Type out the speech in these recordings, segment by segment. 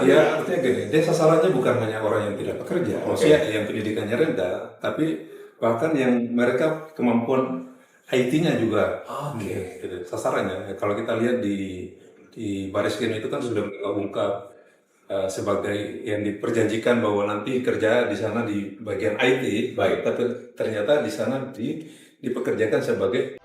Ya artinya gini, dia sasarannya bukan hanya orang yang tidak bekerja, maksudnya yang pendidikannya rendah, tapi bahkan yang mereka kemampuan IT-nya juga gitu, sasarannya. Kalau kita lihat di Baris Krim itu kan sudah ungkap sebagai yang diperjanjikan bahwa nanti kerja di sana di bagian IT, baik, tapi ternyata di sana dipekerjakan sebagai.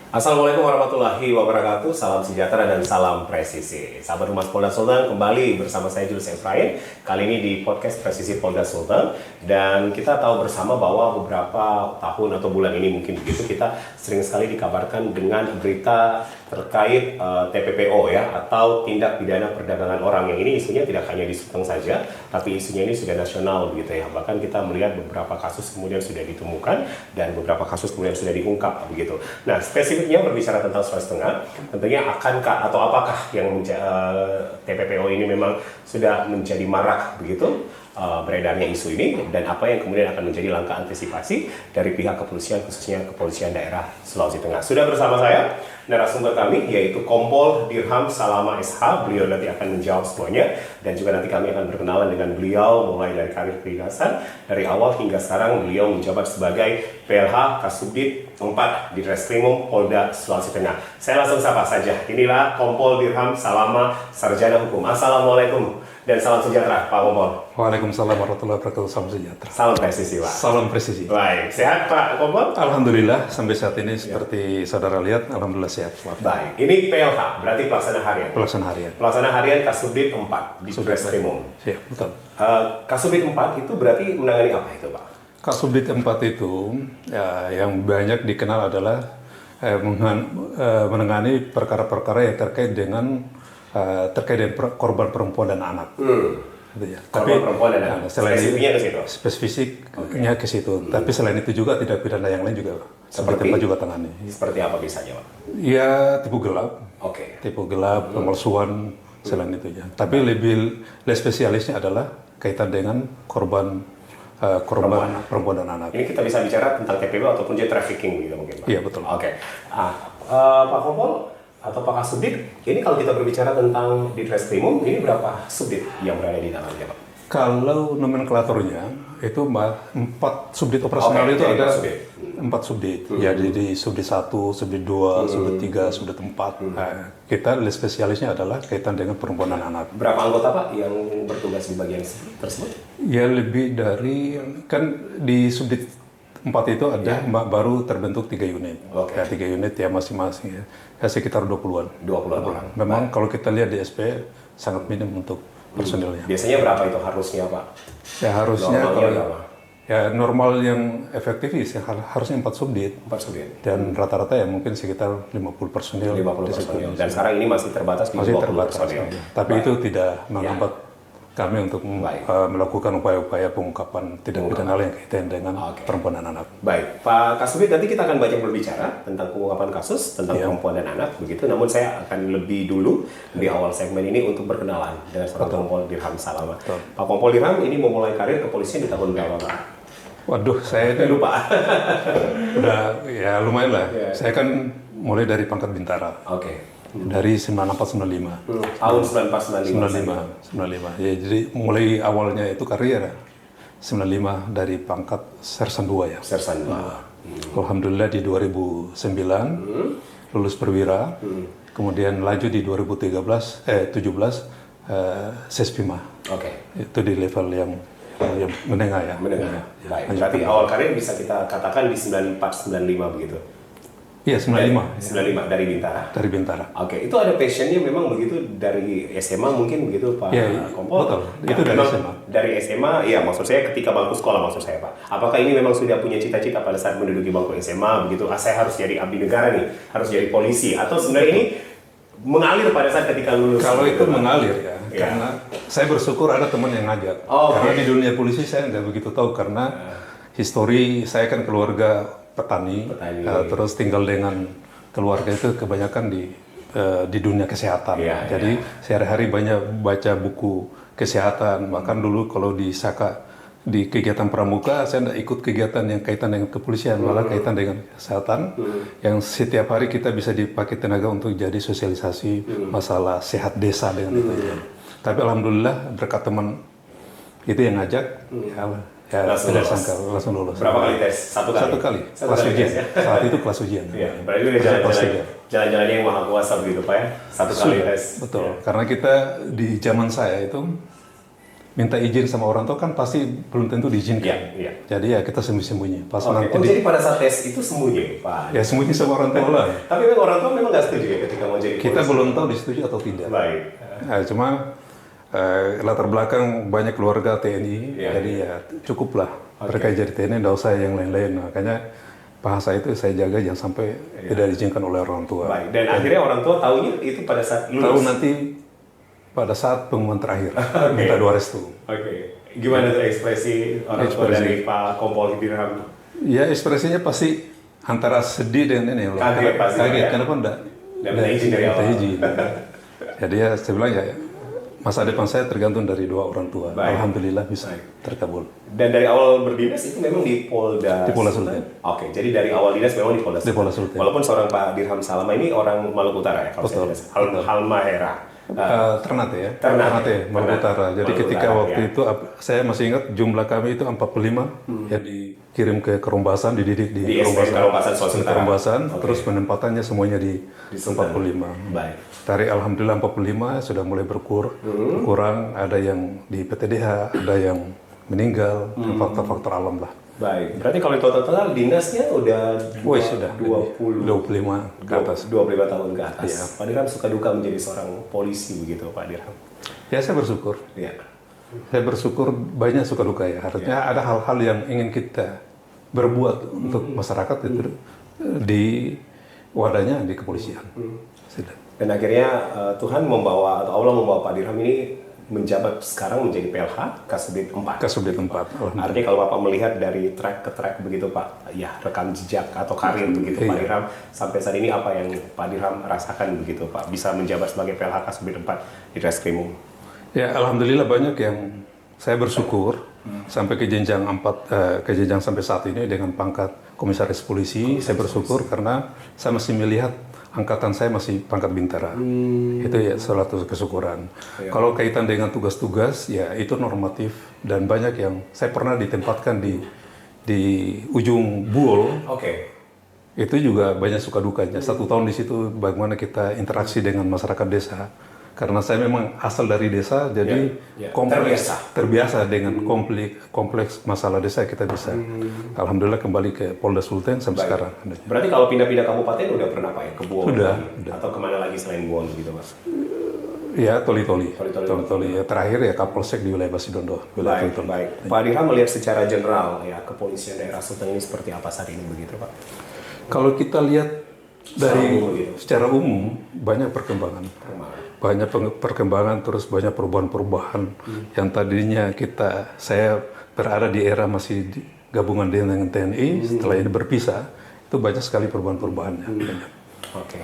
Assalamualaikum warahmatullahi wabarakatuh, salam sejahtera dan salam presisi. Sahabat Humas Polda Sulteng, kembali bersama saya Julius Efrain. Kali ini di podcast Presisi Polda Sulteng. Dan kita tahu bersama bahwa beberapa tahun atau bulan ini mungkin begitu, kita sering sekali dikabarkan dengan berita terkait TPPO ya, atau tindak pidana perdagangan orang. Yang ini isunya tidak hanya di Sulteng saja, tapi isunya ini sudah nasional begitu ya. Bahkan kita melihat beberapa kasus kemudian sudah ditemukan dan beberapa kasus kemudian sudah diungkap begitu. Nah, spesifiknya berbicara tentang Sulawesi Tengah, tentunya akankah atau apakah yang TPPO ini memang sudah menjadi marak begitu beredarnya isu ini, dan apa yang kemudian akan menjadi langkah antisipasi dari pihak kepolisian, khususnya kepolisian daerah Sulawesi Tengah. Sudah bersama saya narasumber kami, yaitu Kompol Dirham Salama SH. Beliau nanti akan menjawab semuanya, dan juga nanti kami akan berkenalan dengan beliau mulai dari karir kepolisian dari awal hingga sekarang. Beliau menjabat sebagai PLH Kasubdit 4 di Reskrimum Polda Sulawesi Tengah. Saya langsung sapa saja. Inilah Kompol Dirham Salama, Sarjana Hukum. Assalamualaikum dan salam sejahtera, Pak Kompol. Waalaikumsalam warahmatullahi wabarakatuh, salam sejahtera. Salam presisi, Pak. Salam presisi. Baik, sehat Pak Kompol? Alhamdulillah, sampai saat ini seperti saudara lihat, alhamdulillah sehat. Baik, ini PLH, berarti pelaksana harian. Pelaksana harian. Pelaksana harian Kasubdit 4 di Reskrimum. Ya, betul. Kasubdit 4 itu berarti menangani apa itu, Pak? Kasubdit 4 itu ya, yang banyak dikenal adalah menangani perkara-perkara yang terkait dengan korban perempuan dan anak. Gitu ya. Korban perempuan dan anak. Spesifiknya ke situ. Spesifiknya ke situ. Tapi selain itu juga tidak pidana yang lain juga seperti juga tangani. Seperti apa misalnya, Pak? Ya, tipu gelap. Tipu gelap, pemalsuan, selain itu ya. Tapi lebih spesialisnya adalah kaitan dengan korban perempuan dan anak. Ini kita bisa bicara tentang TPP ataupun juga trafficking gitu mungkin, Pak? Iya, betul. Pak Kompol atau Pak Kasubdit, ini kalau kita berbicara tentang di Reskrimum, ini berapa subdit yang berada di dalamnya, Pak? Kalau nomenklaturnya itu 4 subdit operasional itu ada 4 subdit. Jadi di subdit 1, subdit 2, subdit 3, subdit 4. Nah, kita spesialisnya adalah kaitan dengan perempuan dan anak. Berapa anggota, Pak, yang bertugas di bagian tersebut? Ya lebih dari, kan di subdit 4 itu ada baru terbentuk 3 unit. Ya, 3 unit ya masing-masing ya. Sekitar 20-an. 20-an orang. Memang kalau kita lihat di SP sangat minim untuk personilnya. Biasanya berapa itu harusnya, Pak? Ya harusnya berapa? Ya normal yang efektif sih harusnya 4 subdit. 4 subdit. Dan rata-rata ya mungkin sekitar 50 personil. 50 personil. Dan sekarang ini masih terbatas di 20 personil. Tapi itu tidak menghambat kami untuk melakukan upaya-upaya pengungkapan tindak pidana yang kaitan dengan perempuan dan anak. Baik, Pak Kasubdit, nanti kita akan banyak berbicara tentang pengungkapan kasus, tentang perempuan dan anak, begitu. Namun saya akan lebih dulu di awal segmen ini untuk berkenalan dengan seorang Kompol Dirham Salama. Pak Kompol Dirham ini memulai karir kepolisian di tahun berapa, Pak? Waduh, saya lupa. Udah ya lumayan lah. Saya kan mulai dari pangkat bintara. Dari 9495. Tahun 9495. 95. Ya, jadi mulai awalnya itu karir 95 dari pangkat Sersan 2 ya. Sersan 2. Alhamdulillah di 2009 lulus perwira. Kemudian laju di 17 Sespima. Itu di level yang menengah ya. Menengah. Baik. Berarti awal karir bisa kita katakan di 9495 begitu. Iya, 95 dari Bintara. Dari Bintara. Itu ada passionnya memang begitu dari SMA mungkin begitu, Pak Kompol? Betul. Itu dari SMA. Dari SMA, iya, maksud saya ketika bangku sekolah maksud saya, Pak. Apakah ini memang sudah punya cita-cita pada saat menduduki bangku SMA begitu? Saya harus jadi abdi negara nih, harus jadi polisi, atau sebenarnya ini mengalir pada saat ketika lulus? Kalau itu mengalir ya, karena saya bersyukur ada teman yang ngajak. Karena di dunia polisi saya nggak begitu tahu karena histori saya kan keluarga petani. Terus tinggal dengan keluarga itu kebanyakan di dunia kesehatan. Jadi sehari-hari banyak baca buku kesehatan. Bahkan dulu kalau di Saka di kegiatan pramuka saya tidak ikut kegiatan yang kaitan dengan kepolisian, malah kaitan dengan kesehatan yang setiap hari kita bisa dipakai tenaga untuk jadi sosialisasi masalah sehat desa dengan itu. Tapi alhamdulillah berkat teman itu yang ngajak, ya tidak sangka langsung lulus. Berapa kali tes? Satu kali? Kelas ujian. Saat itu kelas ujian. Iya, berarti udah jalan-jalannya yang maha kuasa begitu Pak ya? Satu kali tes. Betul, karena kita di zaman saya itu minta izin sama orang tua kan pasti belum tentu diizinkan. Iya. Jadi ya kita sembunyi-sembunyi. Pas Oke. nanti Jadi pada saat tes itu sembunyi Pak? ya sembunyi sama orang tua lah. Tapi memang orang tua memang nggak setuju ya ketika mau jadi Kita polisi? belum tahu disetujui atau tidak. Baik. Cuma latar belakang banyak keluarga TNI, jadi ya cukuplah mereka jadi TNI, nggak usah yang lain-lain. Makanya bahasa itu saya jaga jangan sampai tidak diizinkan oleh orang tua. Baik. Dan akhirnya orang tua tahunya itu pada saat lulus? Tahu nanti pada saat pengumuman terakhir, minta doa restu. Oke. Gimana tuh ekspresi orang tua dari Pak Kompol Dirham? Ya ekspresinya pasti antara sedih dengan ini. Kaget pasti. Kaget, kenapa enggak? Minta izin dari awal. Jadi ya saya bilang ya masa depan saya tergantung dari doa orang tua. Baik. Alhamdulillah bisa terkabul. Dan dari awal berdinas itu memang di Polda Sultan. Oke, jadi dari awal dinas memang di Polda Sultan. Di Polda Sultan. Walaupun seorang Pak Dirham Salama ini orang Maluku Utara ya, kalau saya tidak salah. Halmahera. Ternate ya. Ternate, Maluku Utara. Jadi Maluku ketika Utara, waktu itu saya masih ingat jumlah kami itu 45 yang dikirim ke Kerombasan, dididik di Kerombasan Sulawesi Utara. Kerombasan, terus penempatannya semuanya di 45. Baik. Dari alhamdulillah 45 sudah mulai berkurang, ada yang di PTDH, ada yang meninggal, dan faktor-faktor alam lah. Baik. Berarti kalau total dinasnya udah sudah 25 ke atas. 25 tahun ke atas. Iya. Pak Dirham suka duka menjadi seorang polisi begitu Pak Dirham. Ya saya bersyukur. Iya. Saya bersyukur banyak suka duka ya. Artinya ada hal-hal yang ingin kita berbuat untuk masyarakat itu di wadahnya di kepolisian. Sudah. Dan akhirnya Tuhan membawa atau Allah membawa Pak Dirham ini menjabat sekarang menjadi PLH Kasubdit 4. Kasubdit 4. Artinya kalau Bapak melihat dari track ke track begitu Pak, ya rekam jejak atau karir begitu Pak Dirham sampai saat ini apa yang Pak Dirham rasakan begitu Pak bisa menjabat sebagai PLH Kasubdit 4 di Reskrimum? Ya alhamdulillah banyak yang saya bersyukur sampai ke jenjang 4 ke jenjang sampai saat ini dengan pangkat komisaris polisi. Saya bersyukur karena saya masih melihat angkatan saya masih pangkat bintara. Itu ya suatu kesyukuran. Kalau kaitan dengan tugas-tugas ya itu normatif dan banyak yang saya pernah ditempatkan di ujung Buol. Itu juga banyak suka dukanya. 1 tahun di situ bagaimana kita interaksi dengan masyarakat desa. Karena saya memang asal dari desa, jadi terbiasa dengan kompleks masalah desa kita bisa. Alhamdulillah kembali ke Polda Sultan sampai sekarang. Berarti kalau pindah-pindah kabupaten udah pernah Pak ya ke Buol? Sudah. Atau kemana lagi selain Buol gitu Mas? Ya, Toli-Toli. Ya, terakhir ya Kapolsek di wilayah Basidondo. Baik. Pak Dirham melihat secara general ya kepolisian daerah Sultan ini seperti apa saat ini begitu Pak? Kalau kita lihat dari secara umum banyak perkembangan. Banyak perkembangan terus banyak perubahan-perubahan yang tadinya saya berada di era masih gabungan dengan TNI, setelah ini berpisah itu banyak sekali perubahan-perubahannya.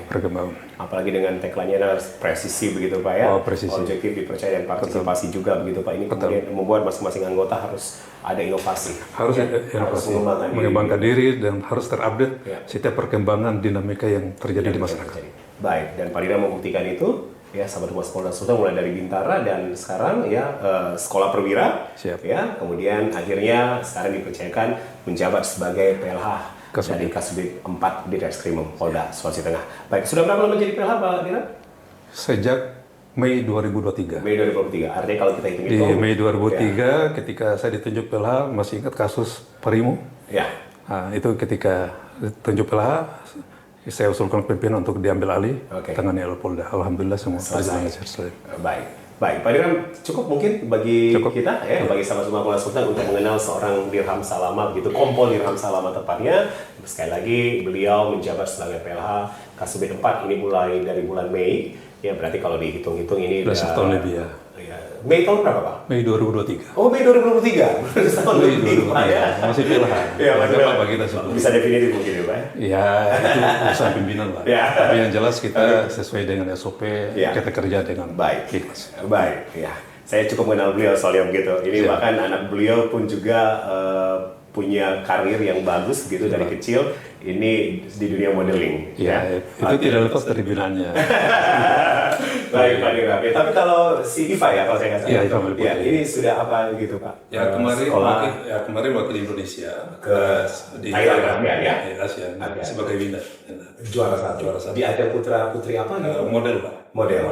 Perkembangan. Apalagi dengan tagline-nya presisi begitu Pak ya. Presisi. Objektif, dipercaya dan partisipasi juga begitu Pak. Ini kemudian membuat masing-masing anggota harus ada inovasi. Harus inovasi, mengembangkan diri dan harus terupdate setiap perkembangan dinamika yang terjadi di masyarakat. Baik, dan Pak Dirham membuktikan itu. Ya, sahabat Humas Polda Sultan mulai dari Bintara dan sekarang ya sekolah perwira. Ya, kemudian akhirnya sekarang dipercayakan menjabat sebagai PLH dari Kasubdit 4 di Reskrimum Polda Sulawesi Tengah. Baik, sudah berapa lama jadi PLH Pak Dirham? Sejak Mei 2023. Mei 2023. Artinya kalau kita hitung di Mei 2003 ketika saya ditunjuk PLH, masih ingat kasus Perimu? Ya. Nah, itu ketika ditunjuk PLH saya usulkan pimpinan untuk diambil alih tangani oleh Polda. Alhamdulillah semua berjalan lancar. Baik, Pak Dirham, cukup mungkin bagi kita ya, bagi sahabat semua Polda Sultan untuk mengenal seorang Dirham Salama begitu, Kompol Dirham Salama tepatnya. Sekali lagi beliau menjabat sebagai PLH Kasubdit 4 ini mulai dari bulan Mei. Ya berarti kalau dihitung-hitung ini udah setahun lebih ya. Mei tahun berapa Pak? Mei 2023. Oh, Mei 2023. Setahun lebih Pak ya. Masih PLH. Ya, masih apa kita sebut. Bisa definitif mungkin ya Pak. Ya, itu urusan pimpinan lah. Tapi yang jelas kita sesuai dengan SOP, kita kerja dengan ikhlas. Baik, ya. Saya cukup mengenal beliau soalnya begitu. Ini bahkan anak beliau pun juga punya karir yang bagus gitu dari kecil. Ini di dunia modeling. Itu tidak lepas dari binanya. Baik Pak Nira. Tapi kalau si Iva ya, kalau saya nggak salah. Iya, ini sudah apa gitu Pak? Kemarin wakil Indonesia ke di Thailand ya? ASEAN sebagai winner. Juara satu. Di ajang putra putri apa? Model Pak. Model.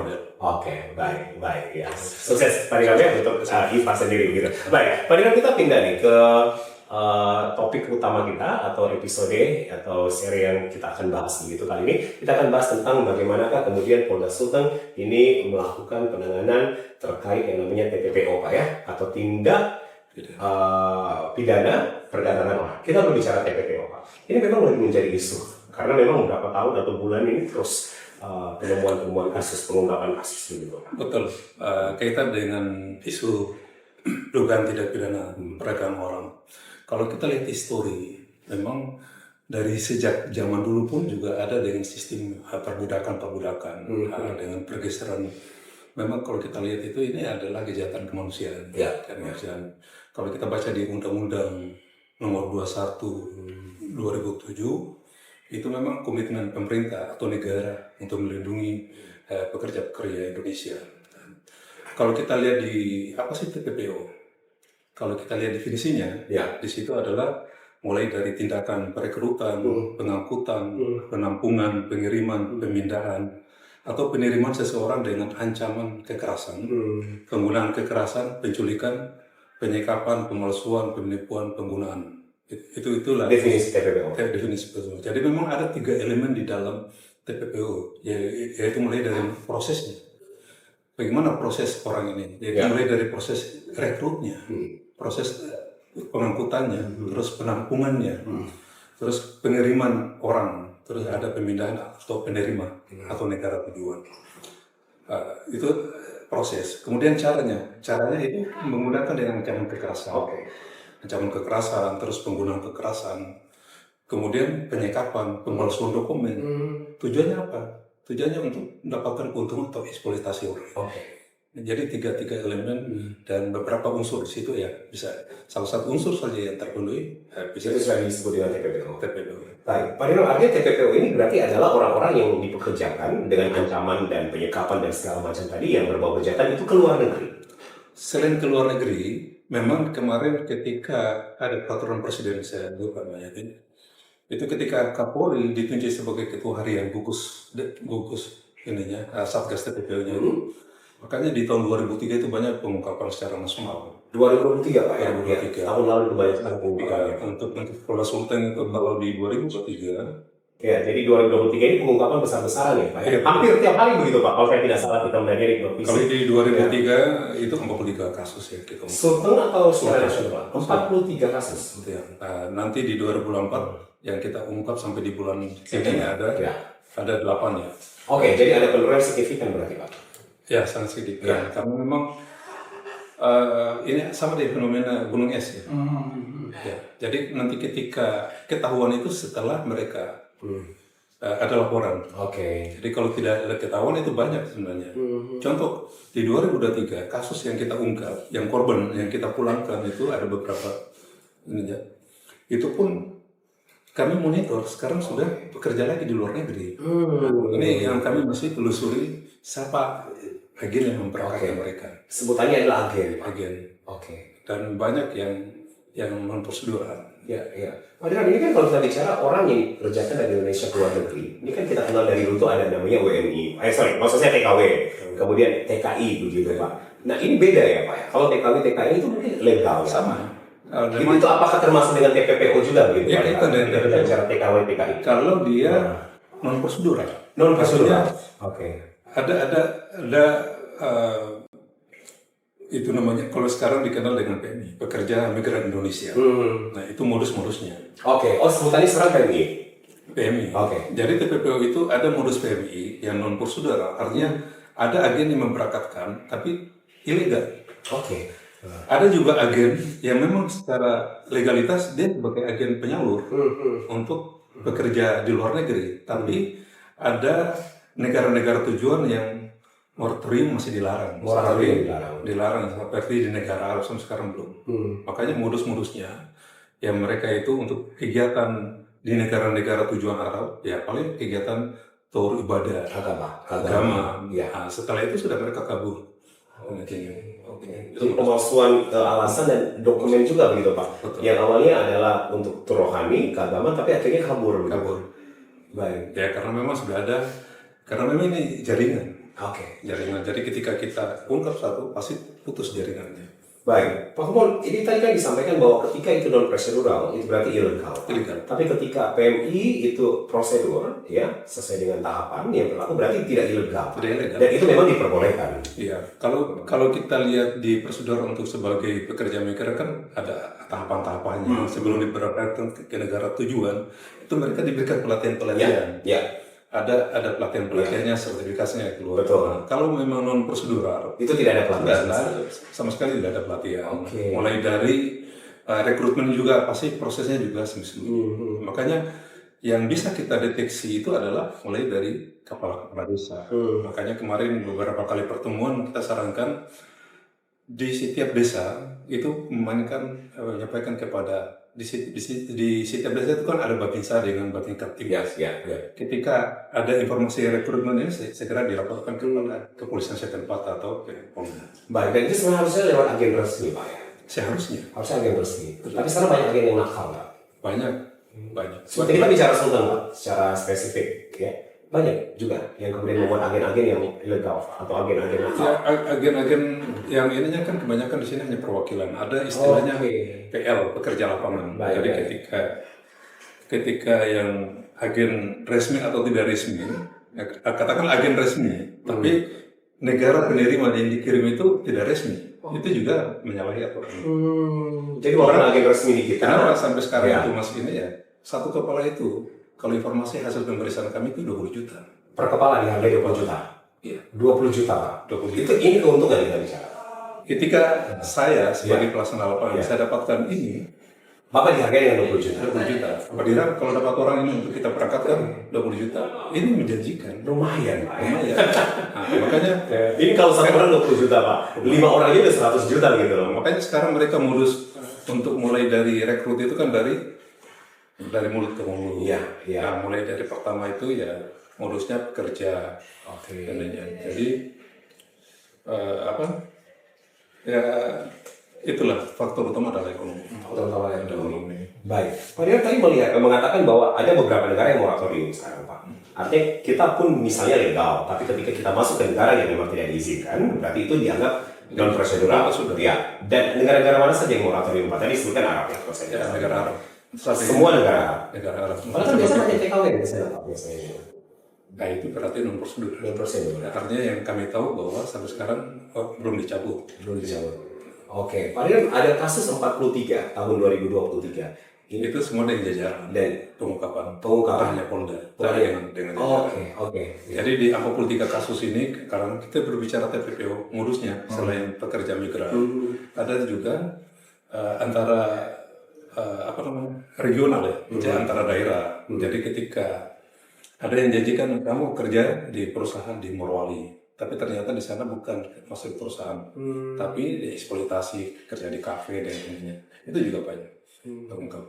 Oke, baik ya. Sukses Pak Nira untuk Iva sendiri gitu. Baik, Pak Nira, kita pindah nih ke topik utama kita atau episode atau seri yang kita akan bahas begitu kali ini. Kita akan bahas tentang bagaimanakah kemudian Polda Sulteng ini melakukan penanganan terkait yang namanya TPPO Pak ya, atau tindak pidana perdagangan orang. Kita berbicara TPPO Pak. Ini memang lagi menjadi isu karena memang beberapa tahun atau bulan ini terus penemuan kasus, pengungkapan kasus begitu. Betul. Kaitan dengan isu dugaan tidak pidana perdagangan orang. Kalau kita lihat histori, memang dari sejak zaman dulu pun juga ada dengan sistem perbudakan dengan pergeseran. Memang kalau kita lihat itu ini adalah kejahatan kemanusiaan. Kemanusiaan. Kalau kita baca di Undang-Undang Nomor 21 2007, itu memang komitmen pemerintah atau negara untuk melindungi pekerja-pekerja Indonesia. Kalau kita lihat di apa sih TPPO? Kalau kita lihat definisinya, di situ adalah mulai dari tindakan perekrutan, pengangkutan, penampungan, pengiriman, pemindahan, atau penerimaan seseorang dengan ancaman kekerasan, penggunaan kekerasan, penculikan, penyekapan, pemalsuan, penipuan, penggunaan. Itulah definisi TPPO. Jadi memang ada 3 elemen di dalam TPPO, yaitu mulai dari prosesnya. Bagaimana proses orang ini? Yaitu mulai dari proses rekrutnya, proses pengangkutannya, terus penampungannya, terus pengiriman orang, terus ada pemindahan atau penerima atau negara tujuan. Itu proses. Kemudian caranya itu menggunakan dengan ancaman kekerasan. Ancaman kekerasan, terus penggunaan kekerasan, kemudian penyekapan, pemalsuan dokumen. Tujuannya apa? Tujuannya untuk mendapatkan keuntungan atau eksploitasi orang. Jadi 3 elemen dan beberapa unsur di situ ya bisa salah satu unsur saja yang terpenuhi bisa itu sudah disebut dengan TPPO. Baik, Pak Nino, artinya TPPO ini berarti adalah orang-orang yang dipekerjakan dengan ancaman dan penyekapan dan segala macam tadi yang berbau kejahatan itu ke luar negeri. Selain ke luar negeri, memang kemarin ketika ada peraturan presiden, saya lupa namanya itu ketika Kapolri ditunjuk sebagai ketua harian gugus ininya Satgas TPPO-nya itu. Makanya di tahun 2003 itu banyak pengungkapan secara nasional. 2023 Pak ya? 2023. Tahun lalu itu banyak pengungkapan. Untuk Polda Sulteng itu kalau di 2023. Ya, jadi 2023 ini pengungkapan besar-besaran ya Pak ya? Hampir tiap hari begitu Pak, kalau saya tidak salah kita melihat di Provinsi. Kalau di 2003 itu 43 kasus ya kita. Sulteng atau secara nasional? 43 kasus. Nanti di 2024 yang kita ungkap sampai di bulan ini ada 8 ya. Oke, jadi ada penurunan signifikan berarti Pak? Ya, sangat signifikan. Karena memang ini sama dengan fenomena gunung es ya. Ya. Jadi nanti ketika ketahuan itu setelah mereka ada laporan. Jadi kalau tidak ada ketahuan itu banyak sebenarnya. Contoh di 2023 kasus yang kita ungkap, yang korban yang kita pulangkan itu ada beberapa ini ya. Itu pun kami monitor sekarang sudah bekerja lagi di luar negeri. Ini yang kami masih telusuri siapa agen yang memperagakan mereka. Sebutannya adalah agen. Dan banyak yang non prosedural. Padahal ini kan kalau kita bicara orang yang dikerjakan dari Indonesia ke luar negeri, ini kan kita kenal dari dulu tuh ada namanya WNI. Maksudnya TKW, kemudian TKI begitu Pak. Nah ini beda ya Pak. Kalau TKW TKI itu mungkin legal. Sama. Itu apakah termasuk dengan TPPO juga gitu Pak? Itu dengan bicara TKW TKI. Kalau dia non prosedural. Ada itu namanya kalau sekarang dikenal dengan PMI, pekerja migran Indonesia. Nah itu modus-modusnya. Sebutannya sekarang PMI. Jadi TPPO itu ada modus PMI yang non prosedural, artinya ada agen yang memberangkatkan tapi ilegal. Ada juga agen yang memang secara legalitas dia sebagai agen penyalur untuk bekerja di luar negeri, tapi ada negara-negara tujuan yang moratorium masih dilarang. Moratorium dilarang. Dilarang seperti di negara Arab sampai sekarang belum. Makanya modus-modusnya yang mereka itu untuk kegiatan di negara-negara tujuan Arab ya paling kegiatan tur ibadah agama. Ya. Nah, setelah itu sudah mereka kabur. Oke. Itu pemalsuan alasan dan dokumen juga begitu Pak. Betul. Yang awalnya adalah untuk tur rohani, keagamaan, tapi akhirnya kabur. Baik. Ya karena memang sudah ada, karena memang ini jaringan. Oke. Jaringan. Jadi ketika kita ungkap satu, pasti putus jaringannya. Baik, Pak Kemon, ini tadi kan disampaikan bahwa ketika itu non prosedural itu berarti ilegal. Tapi ketika PMI itu prosedur, ya sesuai dengan tahapan yang berlaku berarti tidak ilegal. Tidak ilegal. Dan itu memang diperbolehkan. Iya, kalau kita lihat di prosedur untuk sebagai pekerja migran kan ada tahapan-tahapannya. Sebelum diberangkatkan ke negara tujuan, itu mereka diberikan pelatihan-pelatihan. Ya. Ada pelatihan-pelatihannya, sertifikasinya keluar. Betul. Kalau memang non prosedural, Itu tidak ada pelatihan. sama sekali tidak ada pelatihan. Oke. Mulai dari rekrutmen juga pasti prosesnya juga semi-semi. Makanya yang bisa kita deteksi itu adalah mulai dari kepala desa. Makanya kemarin beberapa kali pertemuan kita sarankan di setiap desa itu menyampaikan kepada di setiap desa itu kan ada babinsa dengan babinsa timnas. Ya. Ketika ada informasi rekrutmen ini segera dilaporkan kepada kepolisian setempat atau ke Polda. Baik, dan itu sebenarnya harusnya lewat agen resmi Pak ya? Seharusnya. Harusnya agen resmi. Tapi sekarang banyak agen yang nakal Pak. Banyak. Seperti kita bicara Sultan Pak, secara spesifik ya. Banyak juga yang kemudian membuat agen-agen yang ilegal atau agen-agen nakal. Ya, agen-agen yang ininya kan kebanyakan di sini hanya perwakilan. Ada istilahnya PL, pekerja lapangan. Jadi ketika yang agen resmi atau tidak resmi, katakan agen resmi, tapi negara penerima yang dikirim itu tidak resmi, itu juga menyalahi aturan. Jadi orang agen resmi di kita. Kenapa sampai sekarang itu masih ini ya? Satu kepala itu, kalau informasi hasil pemeriksaan kami itu 20 juta. Per kepala dihargai 20 juta? Iya. 20 juta Pak? 20 juta. Ini keuntungan kita bicara? Ketika saya sebagai pelaksana lapangan, saya dapatkan ini, Bapak dihargai dengan 20 juta? 20 juta. Apabila kalau dapat orang ini untuk kita berangkatkan 20 juta, ini menjanjikan. Lumayan Pak. Lumayan. Nah, makanya ini kalau satu orang 20 juta Pak, 5 orang aja udah 100 juta gitu loh. Makanya sekarang mereka modus untuk mulai dari rekrut itu kan dari mulut ke mulut. Iya. Nah, mulai dari pertama itu ya modusnya pekerja. Jadi ya itulah faktor utama adalah ekonomi. Baik. Pak Dian tadi mengatakan bahwa ada beberapa negara yang moratorium sekarang Pak. Artinya kita pun misalnya legal, tapi ketika kita masuk ke negara yang memang tidak diizinkan, berarti itu dianggap non prosedural. Ya. Dan negara-negara mana saja yang moratorium Pak? Tadi disebutkan Arab ya, Ya, negara Arab. Semua negara Arab. Padahal kan biasanya banyak TKW biasanya. Nah itu berarti non prosedur. Artinya yang kami tahu bahwa sampai sekarang belum dicabut. Oke, padahal ada kasus 43 tahun 2023. Itu semua dengan jajaran dan pengungkapan hanya Polda. Dengan jajaran. Oke. Jadi di 43 kasus ini, karena kita berbicara TPPO, modusnya selain pekerja migran, ada juga antara regional ya, antara daerah. Jadi ketika ada yang janjikan kamu kerja di perusahaan di Morowali, tapi ternyata di sana bukan masuk perusahaan, tapi dieksploitasi, kerja di kafe dan lainnya, itu juga banyak terungkap.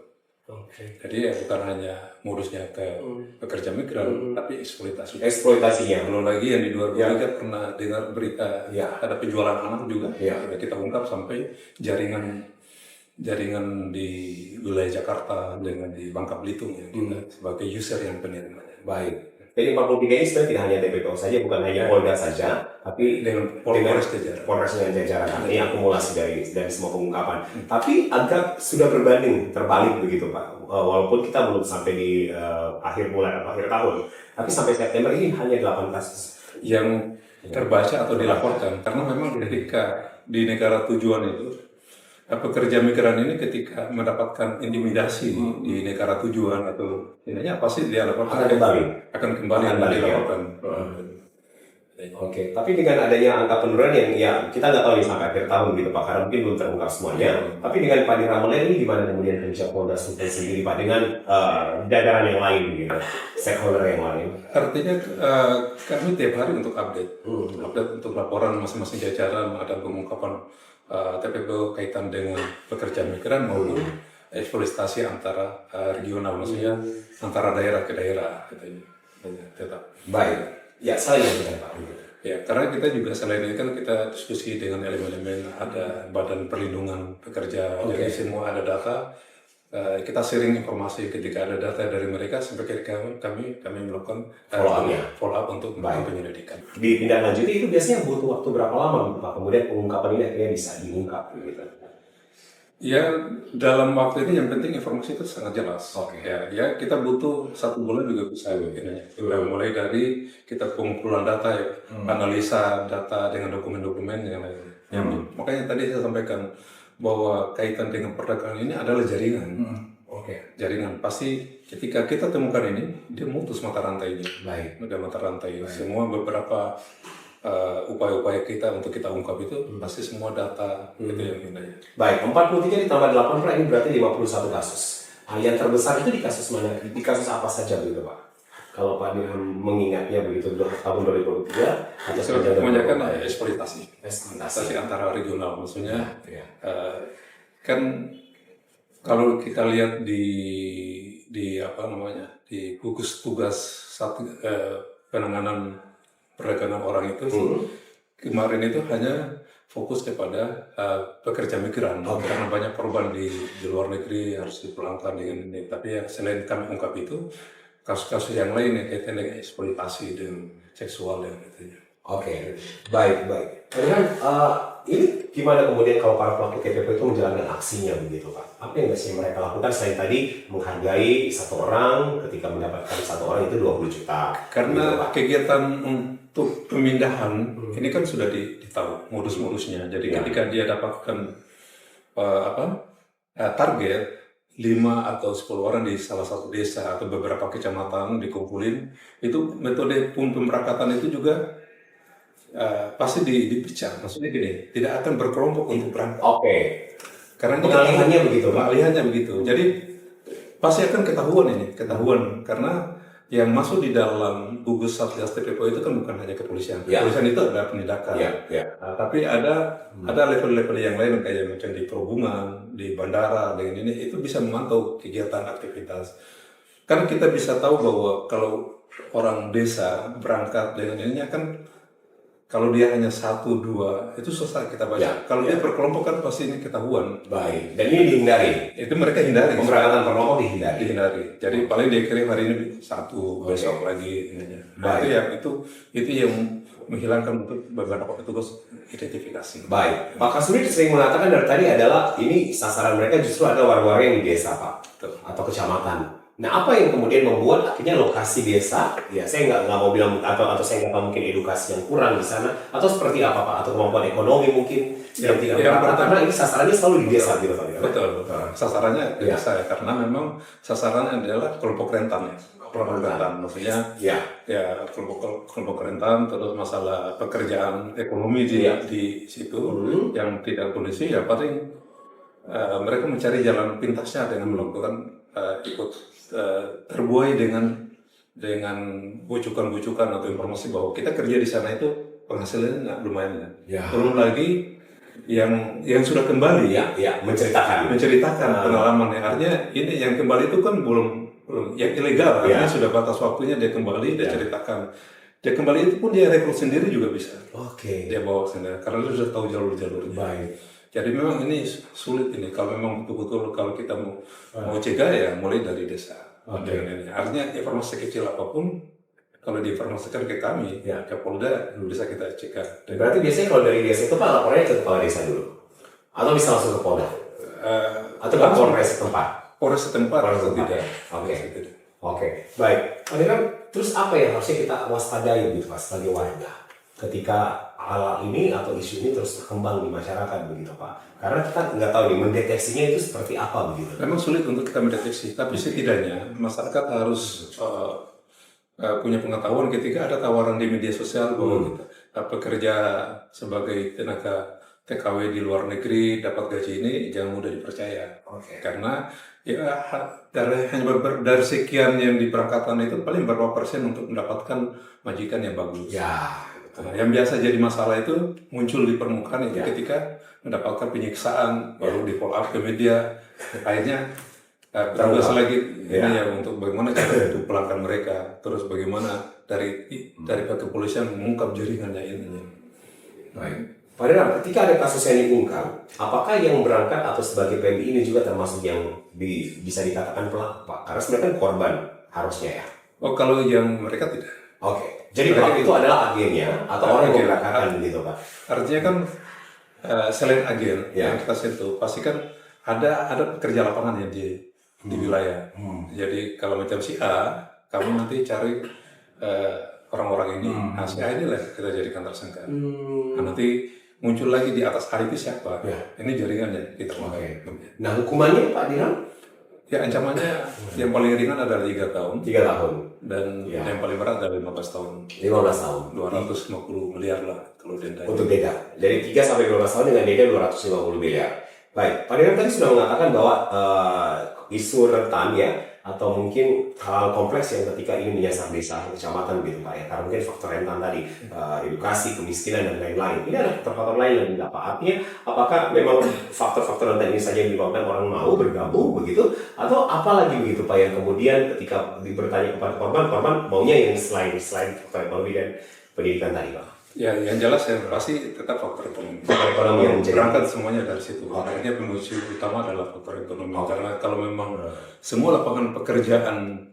Jadi ya bukan hanya modusnya ke pekerja migran, tapi eksploitasinya. Belum lagi yang di 2003 pernah dengar berita ada penjualan anak juga, kita ungkap sampai jaringan di wilayah Jakarta dengan di Bangka Belitung ya, kita sebagai user yang penerimanya. Baik. Jadi 43 ini sebenarnya tidak hanya TPPO saja, bukan hanya Polda saja, tapi dengan Polres dengan jajaran. Ini akumulasi dari semua pengungkapan. Tapi agak sudah terbalik begitu Pak. Walaupun kita belum sampai di akhir tahun, tapi sampai September ini hanya 8 kasus yang terbaca atau dilaporkan. Karena memang ketika di negara tujuan itu pekerja migran ini ketika mendapatkan intimidasi di negara tujuan atau intinya pasti dia laporkan akan kembali dilaporkan. Oke, tapi dengan adanya angka penurunan yang ya kita nggak tahu nih sampai akhir tahun gitu Pak, karena mungkin belum terungkap semuanya. Tapi dengan Pak Niramal ini gimana kemudian kerja Polda Sulteng sendiri Pak dengan jajaran yang lain gitu, stakeholder yang lain? Artinya kami tiap hari untuk update untuk laporan masing-masing jajaran, ada pengungkapan TPPO kaitan dengan pekerjaan migran maupun eksploitasi antara regional, maksudnya antara daerah ke daerah gitu. Tetap. Baik. Ya, saya yang Pak. Ya, karena kita juga selain itu kan kita diskusi dengan elemen-elemen, ada Badan Perlindungan Pekerja, jadi semua ada data. Kita sharing informasi ketika ada data dari mereka sampai ke kami melakukan follow up untuk penyelidikan. Ditindaklanjuti itu biasanya butuh waktu berapa lama Pak? Kemudian pengungkapan ini akhirnya bisa diungkap gitu. Ya, dalam waktu ini yang penting informasi itu sangat jelas. Ya kita butuh 1 bulan juga bisa begini. Kita mulai dari kita pengumpulan data, ya, analisa data dengan dokumen-dokumen yang lain. Makanya tadi saya sampaikan bahwa kaitan dengan perdagangan ini adalah jaringan. Jaringan pasti ketika kita temukan ini, dia mutus mata rantainya. Ada mata rantai. Semua beberapa upaya-upaya kita untuk kita ungkap itu pasti semua data gitu yang kita. Baik, 43 ditambah 8 Pak, ini berarti 51 kasus. Yang terbesar itu di kasus mana? Di kasus apa saja begitu Pak? Kalau Pak Dirham mengingatnya begitu tahun 2023 atau kebanyakan eksploitasi antara regional, maksudnya kan kalau kita lihat di apa namanya di gugus tugas penanganan perdagangan orang itu kemarin itu hanya fokus kepada pekerja migran karena banyak korban di luar negeri harus dipulangkan dengan ini. Tapi yang selain kami ungkap itu kasus-kasus yang lain yang kaitan dengan eksploitasi dan seksual yang katanya. Baik. Kemudian ini gimana kemudian kalau para pelaku TPP itu menjalankan aksinya begitu Pak? Apa yang biasanya mereka lakukan selain tadi menghargai 1 orang ketika mendapatkan 1 orang itu 20 juta? Karena gitu, kegiatan untuk pemindahan ini kan sudah ditahu modus-modusnya. Jadi ketika dia dapatkan target 5 atau 10 orang di salah satu desa atau beberapa kecamatan dikumpulin, itu metode pemberangkatan itu juga pasti dipecah. Maksudnya gini, tidak akan berkelompok untuk berangkat. Karena pengalihannya begitu. Pengalihannya begitu. Jadi pasti akan ketahuan karena yang masuk di dalam gugus Satgas TPPO itu kan bukan hanya kepolisian. Kepolisian itu adalah penindakan. Tapi ada level-level yang lain kayak macam di perhubungan, di bandara dengan ini itu bisa memantau kegiatan aktivitas. Kan kita bisa tahu bahwa kalau orang desa berangkat dengan ininya kan kalau dia hanya 1, 2 itu susah kita baca. Kalau dia berkelompok kan pasti ini ketahuan. Baik. Dan ini dihindari. Itu mereka hindari. Pemberangkatan berkelompok dihindari. Jadi paling dia kirim hari ini 1, besok lagi ininya. Nah, itu yang menghilangkan untuk beberapa petugas identifikasi. Baik. Pak Kasuri sering mengatakan dari tadi adalah ini sasaran mereka justru ada warga yang di desa Pak atau kecamatan. Nah, apa yang kemudian membuat akhirnya lokasi desa, ya saya nggak mau bilang atau saya nggak tahu mungkin edukasi yang kurang di sana atau seperti apa Pak, atau kemampuan ekonomi mungkin yang tidak merata karena ini sasarannya selalu di desa gitu Pak. Betul. Sasarannya di desa ya, karena memang sasarannya adalah kelompok rentan ya. Kelompok rentan maksudnya ya kelompok rentan, terus masalah pekerjaan ekonomi di situ yang tidak kondisi ya paling mereka mencari jalan pintasnya dengan melakukan ikut terbuai dengan bujukan-bujukan atau informasi bahwa kita kerja di sana itu penghasilannya lumayan ya. Belum lagi yang sudah kembali menceritakan pengalamannya. Artinya ini yang kembali itu kan belum yang ilegal, artinya sudah batas waktunya dia kembali, dia ceritakan. Dia kembali itu pun dia rekrut sendiri juga bisa. Dia bawa sendiri karena dia sudah tahu jalur-jalurnya. Baik. Jadi memang ini sulit ini kalau memang betul-betul kalau kita mau cegah ya mulai dari desa. Artinya informasi kecil apapun kalau diinformasikan ke kami ke Polda bisa kita cegah. Berarti biasanya kalau dari desa itu Pak lapornya ke kepala desa dulu atau bisa langsung ke Polda atau ke Polres setempat? Polres setempat atau tidak? Baik. Terus apa yang harusnya kita waspadai gitu Pak sebagai warga ketika hal ini atau isu ini terus berkembang di masyarakat begitu Pak? Karena kita nggak tahu nih mendeteksinya itu seperti apa begitu. Memang sulit untuk kita mendeteksi, tapi setidaknya masyarakat harus punya pengetahuan ketika ada tawaran di media sosial bahwa pekerja sebagai tenaga TKW di luar negeri dapat gaji ini jangan mudah dipercaya. Karena ya dari sekian yang diberangkatkan itu paling berapa persen untuk mendapatkan majikan yang bagus. Nah, yang biasa jadi masalah itu muncul di permukaan itu ketika mendapatkan penyiksaan, baru di follow up ke media, akhirnya terus lagi ini ya untuk bagaimana cara untuk pelanggan mereka, terus bagaimana dari pihak kepolisian mengungkap jaringannya ini. Baik. Pak Diram, ketika ada kasus yang diungkap, apakah yang berangkat atau sebagai PMI ini juga termasuk yang bisa dikatakan pelaku, Pak? Karena sebenarnya kan korban harusnya ya. Oh, kalau yang mereka tidak. Jadi pelaku itu adalah agennya atau orang yang memberangkatkan gitu, Pak? Artinya kan selain agen yang kita sentuh, pasti kan ada pekerja lapangan yang di wilayah. Jadi kalau macam si A, kamu nanti cari orang-orang ini, nah si A inilah kita jadikan tersangka. Nah, nanti muncul lagi di atas A itu siapa? Ini jaringannya kita pakai. Nah, hukumannya Pak Diram? Ya ancamannya yang paling ringan adalah 3 tahun. 3 tahun. Dan yang paling berat adalah 15 tahun. 15 tahun. 250 miliar lah kalau denda. Untuk denda. Dari 3 sampai 15 tahun dengan denda 250 miliar. Baik, Pak Diram tadi sudah mengatakan bahwa isu rentan ya, atau mungkin hal kompleks yang ketika ini menyasar desa, kecamatan gitu Pak ya, karena mungkin faktor rentan tadi, edukasi, kemiskinan dan lain-lain. Ini ada faktor-faktor lain yang tidak Pak. Artinya, apakah memang faktor-faktor rentan ini saja yang menyebabkan orang mau bergabung begitu, atau apa lagi begitu Pak yang kemudian ketika bertanya kepada korban maunya yang selain faktor ekonomi dan pendidikan tadi Pak? Ya, yang jelas yang pasti tetap faktor ekonomi. Faktor ekonomi yang berangkat semuanya dari situ. Akhirnya pemicu utama adalah faktor ekonomi. Karena kalau memang semua lapangan pekerjaan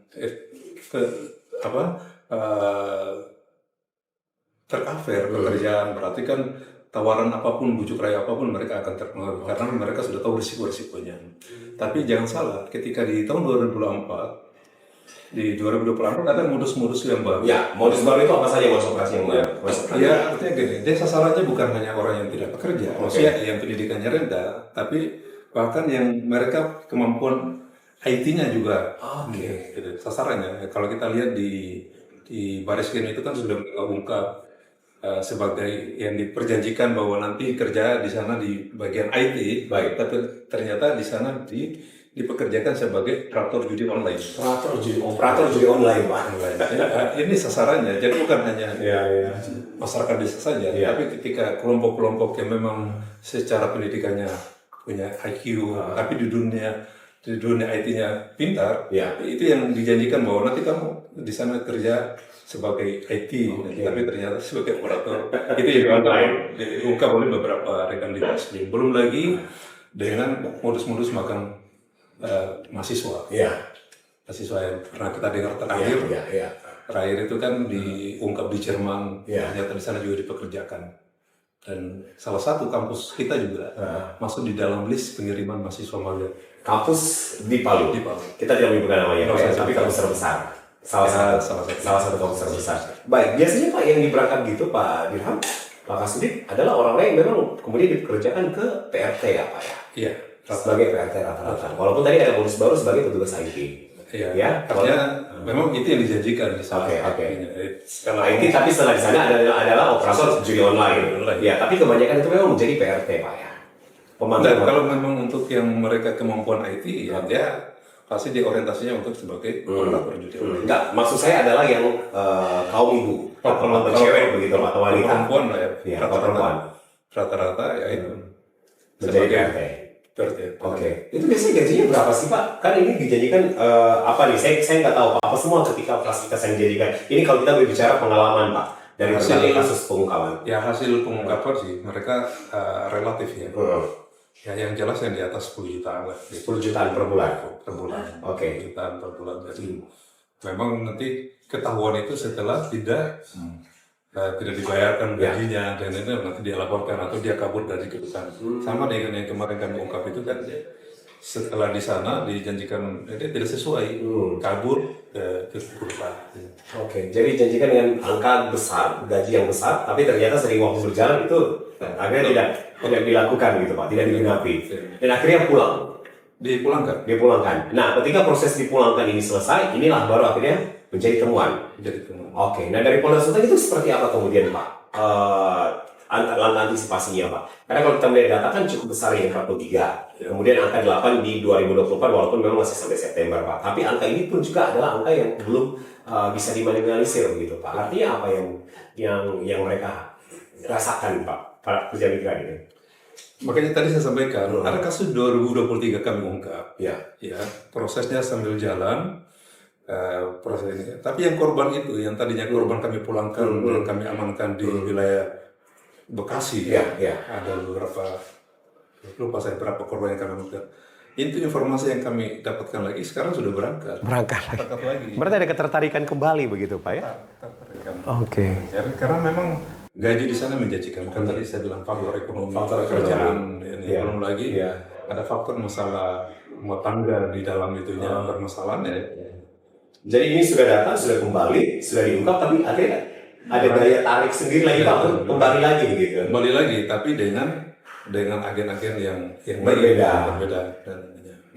tercover pekerjaan, berarti kan tawaran apapun, bujuk rayu apapun mereka akan terpengaruh karena mereka sudah tahu risiko-risikonya. Tapi jangan salah, ketika di tahun 2024 di 2024 ada modus-modus yang baru. Ya, modus baru itu apa saja modus operasi yang baru? Ya, artinya gini, dia sasarannya bukan hanya orang yang tidak bekerja, maksudnya yang pendidikannya rendah, tapi bahkan yang mereka kemampuan IT-nya juga. Gitu. Sasarannya, kalau kita lihat di Baris Krim itu kan sudah mengungkap sebagai yang diperjanjikan bahwa nanti kerja di sana di bagian IT, tapi ternyata di sana dipekerjakan sebagai operator judi online. Operator judi online, Pak. Ini sasarannya, jadi bukan hanya masyarakat desa saja, tapi ketika kelompok-kelompok yang memang secara pendidikannya punya IQ, tapi di dunia IT-nya pintar, itu yang dijanjikan bahwa nanti kamu di sana kerja sebagai IT, tapi ternyata sebagai operator. Itu yang diungkap oleh beberapa rekan dinas. Belum lagi dengan modus-modus makan mahasiswa yang pernah kita dengar terakhir itu kan diungkap di Jerman, ternyata di sana juga dipekerjakan, dan salah satu kampus kita juga masuk di dalam list pengiriman mahasiswa magang. Kampus di Palu. Kita tidak menyebutkan namanya, tapi kampus terbesar. Salah satu kampus terbesar. Baik, biasanya Pak yang diberangkat gitu Pak Dirham, Pak Kasudin adalah orang-orang yang memang kemudian dipekerjakan ke PRT ya Pak ya? Iya. Sebagai PRT rata-rata. Walaupun tadi ada modus baru sebagai petugas IT. Iya. Artinya memang itu yang dijanjikan di sana. Kalau IT tapi setelah di sana adalah operator judi online. Ya, tapi kebanyakan itu memang menjadi PRT Pak ya. Kalau memang untuk yang mereka kemampuan IT, ya dia pasti diorientasinya untuk sebagai operator judi online. Enggak, maksud saya adalah yang kaum ibu, atau cewek begitu atau wanita. Perempuan lah ya. Rata-rata ya itu menjadi PRT. Itu biasanya gajinya berapa sih Pak? Kan ini dijanjikan apa nih? Saya nggak tahu apa semua ketika fasilitas yang dijanjikan. Ini kalau kita berbicara pengalaman Pak dari berbagai kasus pengungkapan. Ya hasil pengungkapan sih mereka relatif ya. Ya yang jelas yang di atas 10 jutaan lah. 10 jutaan per bulan. 10 jutaan per bulan. Jadi memang nanti ketahuan itu setelah tidak dibayarkan gajinya dan itu nanti dia laporkan atau dia kabur dari kedutaan. Sama dengan yang kemarin kami ungkap itu kan setelah di sana dijanjikan dia tidak sesuai, kabur ke kedutaan. Jadi dijanjikan dengan angka besar, gaji yang besar, tapi ternyata sering waktu berjalan itu akhirnya tidak dilakukan gitu Pak, tidak digenapi. Dan akhirnya dipulangkan. Nah, ketika proses dipulangkan ini selesai, inilah baru akhirnya menjadi temuan. Nah dari Polda Sulteng itu seperti apa kemudian Pak? langkah antisipasinya Pak? Karena kalau kita melihat data kan cukup besar ya 43. Kemudian angka 8 di 2024 walaupun memang masih sampai September Pak. Tapi angka ini pun juga adalah angka yang belum bisa diminimalisir begitu Pak. Artinya apa yang mereka rasakan Pak para pekerja migran ini? Makanya tadi saya sampaikan, ada kasus 2023 kami ungkap. Ya. Prosesnya sambil jalan, proses ini. Tapi yang korban itu, yang tadinya korban kami pulangkan dan kami amankan di wilayah Bekasi, ada beberapa, lupa saya berapa korban yang kami amankan. Itu informasi yang kami dapatkan lagi, sekarang sudah berangkat. Berangkat lagi. Berarti ada ketertarikan kembali begitu Pak ya? Oke. Karena memang gaji di sana menjanjikan. Kan tadi saya bilang faktor ekonomi, faktor kerjaan, ini belum lagi ada faktor masalah rumah tangga di dalam itunya permasalahan ya. Jadi ini sudah datang, sudah kembali, sudah diungkap, tapi ada daya tarik sendiri lagi Pak, kembali lagi gitu. Kembali lagi, tapi dengan agen-agen yang berbeda. Dan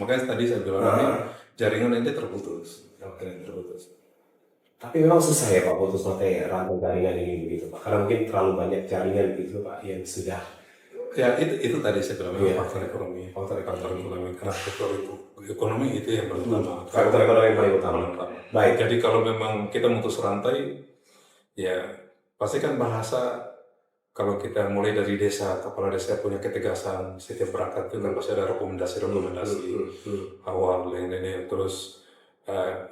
makanya tadi saya bilang ini jaringan ini terputus. Tapi memang susah ya Pak putus rantai jaringan ini begitu Pak. Karena mungkin terlalu banyak jaringan gitu Pak yang sudah. Ya itu tadi saya bilang faktor ekonomi. Karena faktor ekonomi itu yang paling utama. Faktor ekonomi yang paling utama. Baik. Jadi kalau memang kita memutus rantai, ya pasti kan bahasa kalau kita mulai dari desa, kepala desa punya ketegasan setiap berangkat itu kan pasti ada rekomendasi awal ini terus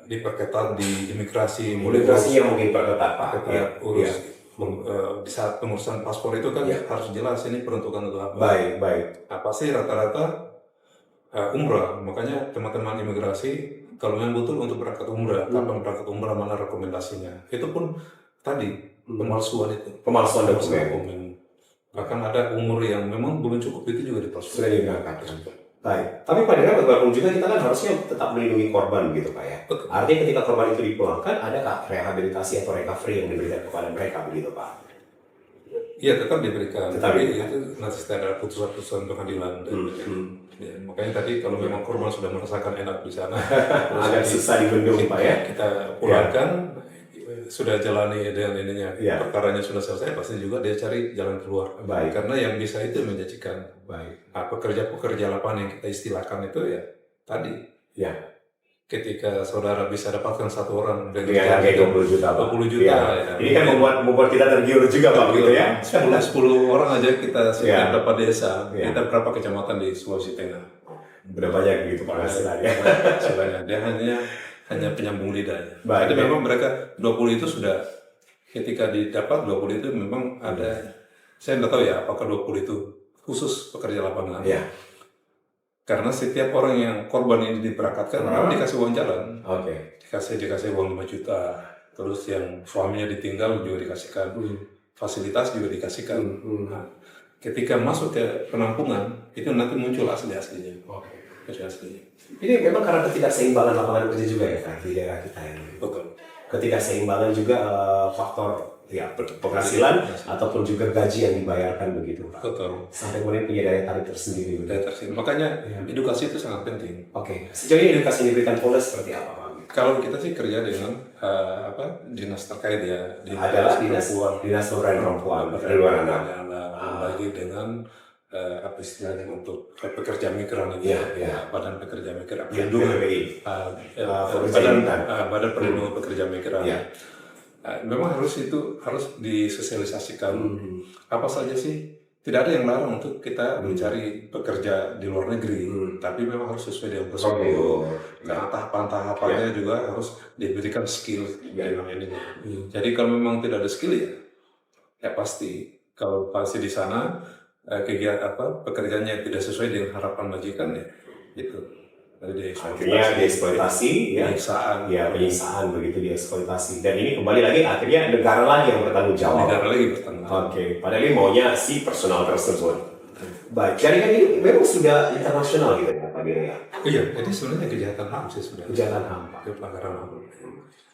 diperketat di imigrasi. Imigrasinya mungkin perketat Pak. Di saat pengurusan paspor itu kan harus jelas ini peruntukan untuk apa. Baik. Apa sih rata-rata umrah, makanya teman-teman imigrasi kalau memang betul untuk berangkat umrah, kapan berangkat umrah, mana rekomendasinya. Itu pun tadi pemalsuan dokumen. Bahkan ada umur yang memang belum cukup itu juga dipalsukan. Sudah diberangkatkan. Baik. Tapi pada bagaimanapun juga kita kan harusnya tetap melindungi korban gitu Pak ya. Betul. Artinya ketika korban itu dipulangkan, adakah rehabilitasi atau recovery yang diberikan kepada mereka begitu Pak? Iya tetap diberikan. Tapi itu nanti setelah ada putusan pengadilan. Ya, makanya tadi kalau memang korban sudah merasakan enak di sana, agak susah dibendung Pak ya. Kita pulangkan, sudah jalani dengan ininya, perkaranya sudah selesai, pasti juga dia cari jalan keluar. Baik. Karena yang bisa itu menjanjikan. Baik. Pekerja lapangan yang kita istilahkan itu ya tadi. Ya. Ketika saudara bisa dapatkan satu orang dengan harga 20 juta. 20 juta. Ya. Ini kan membuat kita tergiur juga Pak gitu ya. 10 orang aja kita setiap dapat desa. Kita berapa kecamatan di Sulawesi Tengah. Udah banyak gitu Pak hasilnya. Dia hanya penyambung lidahnya. Jadi memang mereka 20 itu sudah ketika didapat 20 itu memang ada, saya nggak tahu ya apakah 20 itu khusus pekerja lapangan. Iya. Karena setiap orang yang korban ini diberangkatkan, dikasih uang jalan. Oke. Dikasih uang 5 juta. Terus yang suaminya ditinggal juga dikasihkan. Fasilitas juga dikasihkan. Nah, ketika masuk ke penampungan, itu nanti muncul asli-aslinya. Asli-aslinya. Ini memang karena ketidakseimbangan lapangan kerja juga ya Kak, di daerah kita ini. Betul. Ketidakseimbangan juga faktor penghasilan ataupun juga gaji yang dibayarkan begitu Pak. Betul. Sampai kemudian punya daya tarik tersendiri. Makanya edukasi itu sangat penting. Oke. Sejauh ini edukasi yang diberikan Polda seperti apa Pak? Kalau kita sih kerja dengan dinas terkait ya. Adalah dinas pemberdayaan perempuan, perlindungan anak. Lagi dengan apa istilahnya untuk pekerja migran ini, Badan Pekerja Migran, Badan Perlindungan Pekerja Migran. Memang harus disosialisasikan. Apa saja sih? Tidak ada yang larang untuk kita mencari pekerja di luar negeri, tapi memang harus sesuai dengan prosedur. Karena tahapan-tahapannya juga harus diberikan skill dalam ini. Jadi kalau memang tidak ada skill ya pasti kalau pasti di sana kegiatan pekerjaannya tidak sesuai dengan harapan majikan ya itu. Akhirnya dieksploitasi, penyiksaan begitu dieksploitasi. Dan ini kembali lagi akhirnya negara lagi yang bertanggung jawab. Oke, padahal ini maunya si personal tersebut. Baik, jaringan ini memang sudah internasional gitu ya Pak Biro ya? Iya, jadi sebenarnya kejahatan HAM sih sebenarnya. Kejahatan HAM, Pak. Pelanggaran HAM.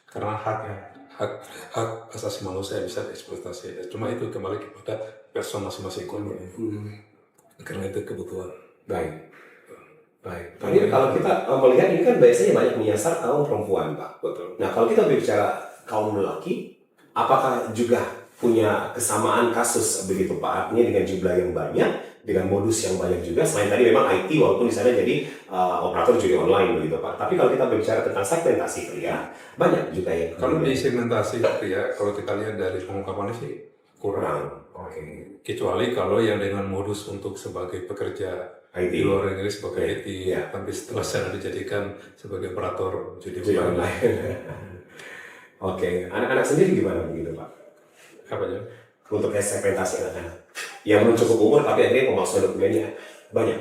Karena hak asasi manusia bisa dieksploitasi. Cuma itu kembali kepada person masing-masing korban. Karena itu kebutuhan. Baik. Ini kalau kita melihat ini kan biasanya banyak menyasar kaum perempuan, Pak. Betul. Nah, kalau kita berbicara kaum lelaki, apakah juga punya kesamaan kasus begitu Pak, artinya dengan jumlah yang banyak, dengan modus yang banyak juga. Selain tadi memang IT walaupun di sana jadi operator judi online begitu Pak. Tapi kalau kita berbicara tentang segmentasi pria, banyak juga yang Kalau di segmentasi ya, kalau kita lihat dari pengungkapannya sih kurang. Oke. Kecuali kalau yang dengan modus untuk sebagai pekerja IT. di luar negeri sebagai IT, Ya. tapi setelah sana dijadikan sebagai operator judi Judi online. online. Oke, anak-anak sendiri gimana begitu Pak? Apa aja? Untuk segmentasi anak-anak yang belum cukup umur tapi akhirnya pemalsuan dokumennya banyak.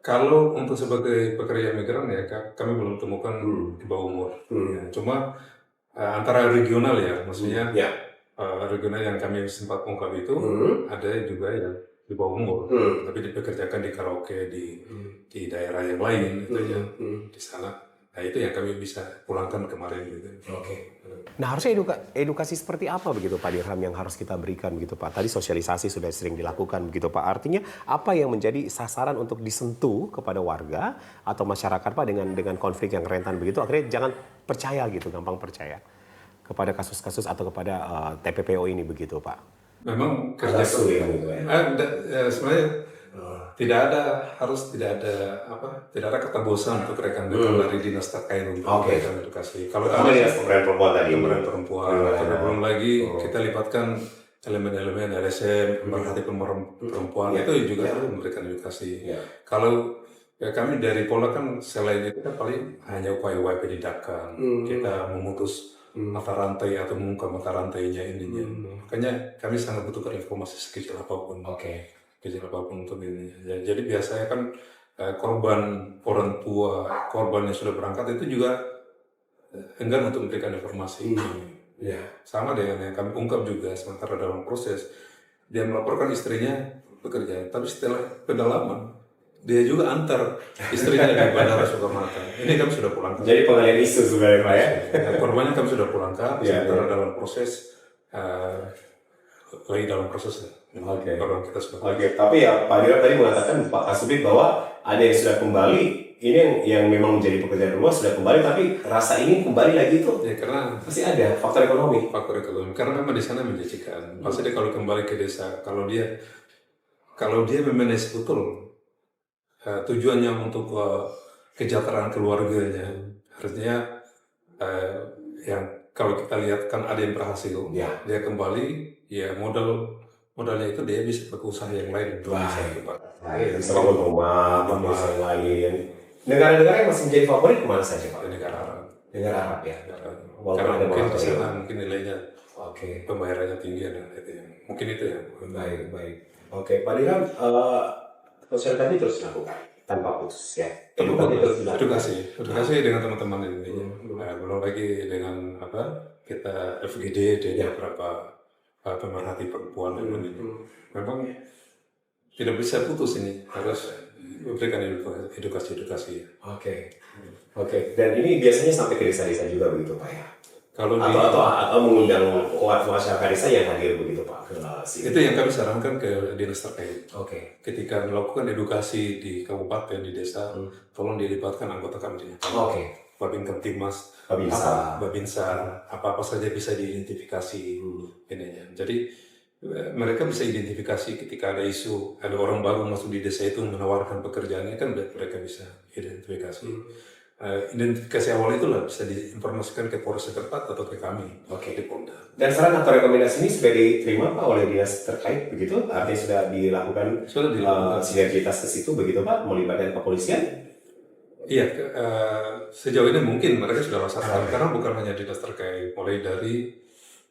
Kalau untuk sebagai pekerja migran ya kami belum temukan di bawah umur. Ya, cuma antara regional ya, maksudnya regional yang kami sempat ungkap itu ada juga yang di bawah umur, tapi dipekerjakan di karaoke di daerah yang lain itu ya di sana. Nah itu yang kami bisa pulangkan kemarin gitu. Oke. Nah harusnya edukasi seperti apa begitu Pak Dirham yang harus kita berikan begitu Pak? Tadi sosialisasi sudah sering dilakukan begitu Pak. Artinya apa yang menjadi sasaran untuk disentuh kepada warga atau masyarakat Pak dengan konflik yang rentan begitu? Akhirnya jangan percaya gitu, gampang percaya kepada kasus-kasus atau kepada TPPO ini begitu Pak. Memang kerja sulit gitu ya. Sebenarnya tidak ada kata bosan untuk rekan-rekan dari dinas terkait untuk memberikan edukasi. Kalau dinas pemberdayaan perempuan tadi. Pemberdayaan perempuan. Atau belum lagi kita libatkan elemen-elemen LSM, pemerhati perempuan itu juga harus memberikan edukasi. Kalau ya kami dari Polda kan selain itu kan paling hanya upaya-upaya pendidikan. Kita memutus mata rantai atau mengungkap mata rantainya ininya. Makanya kami sangat butuhkan informasi sekecil apapun. Kecil apapun untuk ini. Jadi biasanya kan korban orang tua, korban yang sudah berangkat itu juga enggan untuk memberikan informasi. Sama dengan yang kami ungkap juga sementara dalam proses dia melaporkan istrinya bekerja, tapi setelah pendalaman dia juga antar istrinya di Bandara Soekarno-Hatta. Ini kami sudah pulangkan. Jadi pengalian isu sebenarnya Pak ya? Korbannya kami sudah pulangkan, sementara dalam proses lagi dalam proses. Kita sudah. Tapi ya Pak Dirham tadi mengatakan Pak Kasubit bahwa ada yang sudah kembali, ini yang memang menjadi pekerjaan rumah sudah kembali, tapi rasa ingin kembali lagi itu ya karena pasti ada faktor ekonomi. Karena memang di sana menjanjikan. Pasti kalau kembali ke desa, kalau dia memanage betul tujuannya untuk kesejahteraan keluarganya, artinya yang kalau kita lihat kan ada yang berhasil, dia kembali, ya modalnya itu dia bisa berusaha yang lain. Bisa bangun rumah, yang lain. Negara-negara yang masih menjadi favorit kemana saja Pak? Negara Arab. Negara Arab ya. Karena mungkin di sana mungkin nilainya pembayarannya tinggi dan mungkin itu ya. Baik. Oke, Pak Dirham, sosial tadi terus dilakukan tanpa putus ya. Edukasi dengan teman-teman ini. Belum lagi dengan kita FGD dan beberapa pemerhati perempuan dan ini. Memang tidak bisa putus ini, harus memberikan edukasi. Oke. Dan ini biasanya sampai ke desa-desa juga begitu Pak ya? Atau mengundang masyarakat desa yang hadir begitu Pak? Itu yang kami sarankan ke dinas terkait. Ketika melakukan edukasi di kabupaten, di desa, tolong dilibatkan anggota kami. Babin Kamtibmas, Babinsa, apa saja bisa diidentifikasi ininya. Jadi mereka bisa identifikasi ketika ada isu, ada orang baru masuk di desa itu menawarkan pekerjaannya, kan mereka bisa identifikasi. Identifikasi awal itulah bisa diinformasikan ke Polres setempat atau ke kami di Polda. Dan saran atau rekomendasi ini sudah diterima Pak oleh dinas terkait begitu? Artinya sudah dilakukan sinergitas ke situ begitu Pak, melibatkan kepolisian? Iya, sejauh ini mungkin mereka sudah laksanakan karena bukan hanya dinas terkait, mulai dari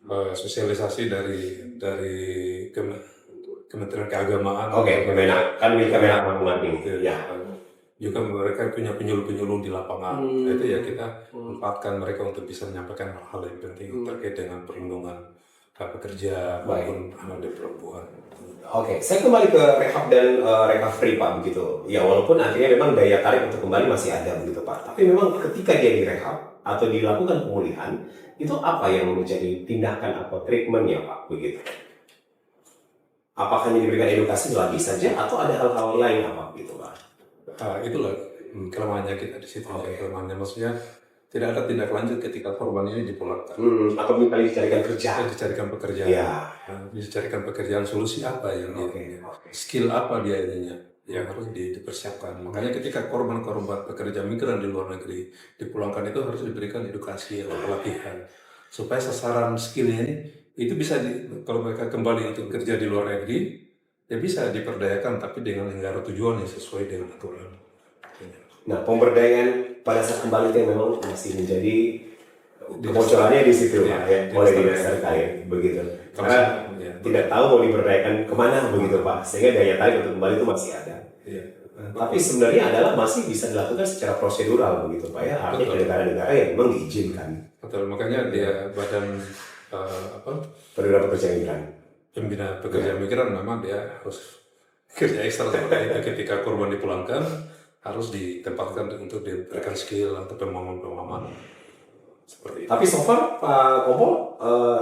sosialisasi dari Kementerian Keagamaan. Kementerian Keagamaan juga mereka punya penyuluh-penyuluh di lapangan. Itu ya kita manfaatkan mereka untuk bisa menyampaikan hal-hal yang penting terkait dengan perlindungan pekerja maupun anak dan perempuan. Saya kembali ke rehab dan recovery Pak begitu. Ya walaupun artinya memang daya tarik untuk kembali masih ada begitu Pak. Tapi memang ketika dia direhab atau dilakukan pemulihan, itu apa yang menjadi tindakan atau treatmentnya Pak begitu? Apakah hanya diberikan edukasi lagi saja atau ada hal-hal lain apa begitu Pak? Itulah kelemahannya kita di situ. Kelemahannya maksudnya tidak ada tindak lanjut ketika korban ini dipulangkan. Atau misalnya dicarikan kerja. Dicarikan pekerjaan. Ya. Dicarikan pekerjaan, solusi apa yang skill apa dia ininya yang harus dipersiapkan. Makanya ketika korban-korban pekerja migran di luar negeri dipulangkan itu harus diberikan edukasi atau pelatihan supaya sasaran skillnya ini itu bisa kalau mereka kembali untuk kerja di luar negeri ya bisa diperdayakan tapi dengan negara tujuan yang sesuai dengan aturan. Nah, pemberdayaan pada saat kembali itu memang masih menjadi kebocorannya di situ Pak ya, oleh dinas terkait begitu. Karena tidak tahu mau diberdayakan kemana begitu Pak, sehingga daya tarik untuk kembali itu masih ada. Tapi sebenarnya adalah masih bisa dilakukan secara prosedural begitu Pak ya, artinya ke negara-negara yang memang diizinkan. Betul, makanya dia badan Perwira Pekerja Migran. Pembina pekerja migran memang dia harus kerja ekstra seperti itu ketika korban dipulangkan harus ditempatkan untuk diberikan skill atau pemahaman seperti itu. Tapi so far Pak Kompol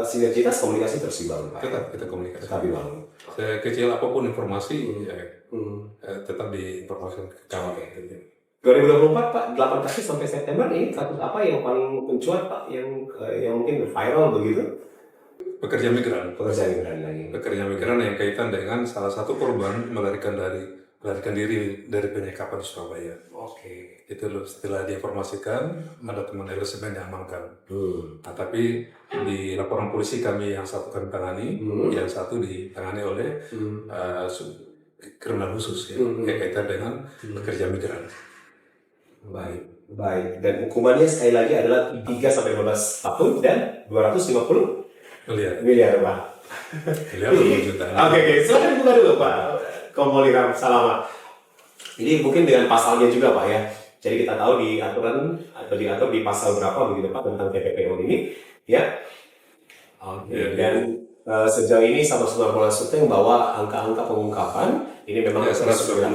sinergitas komunikasi terus dibangun Pak. Tetap kita komunikasi. Tetap dibangun. Sekecil apapun informasi tetap diinformasikan ke kami. 2024 Pak, 8 kasus sampai September ini kasus apa yang paling mencuat Pak yang mungkin viral begitu? Pekerja migran. Pekerja migran lagi. Pekerja migran yang kaitan dengan salah satu korban melarikan diri dari penyekapan di Surabaya. Oke. Itu setelah diinformasikan ada teman LSM yang diamankan. Nah, tapi di laporan polisi kami yang satu kami tangani, yang satu ditangani oleh kriminal khusus yang kaitan dengan pekerja migran. Baik. Dan hukumannya sekali lagi adalah 3 sampai 15 tahun dan 250 miliar Pak. Miliar 20 juta. Oke. Silakan buka dulu Pak. Kompol Ikram Salama. Ini mungkin dengan pasalnya juga Pak ya. Jadi kita tahu di aturan atau diatur di pasal berapa begitu Pak tentang TPPO ini ya. Dan sejauh ini Sahabat Sultan Polda Sulteng bahwa angka-angka pengungkapan ini memang 120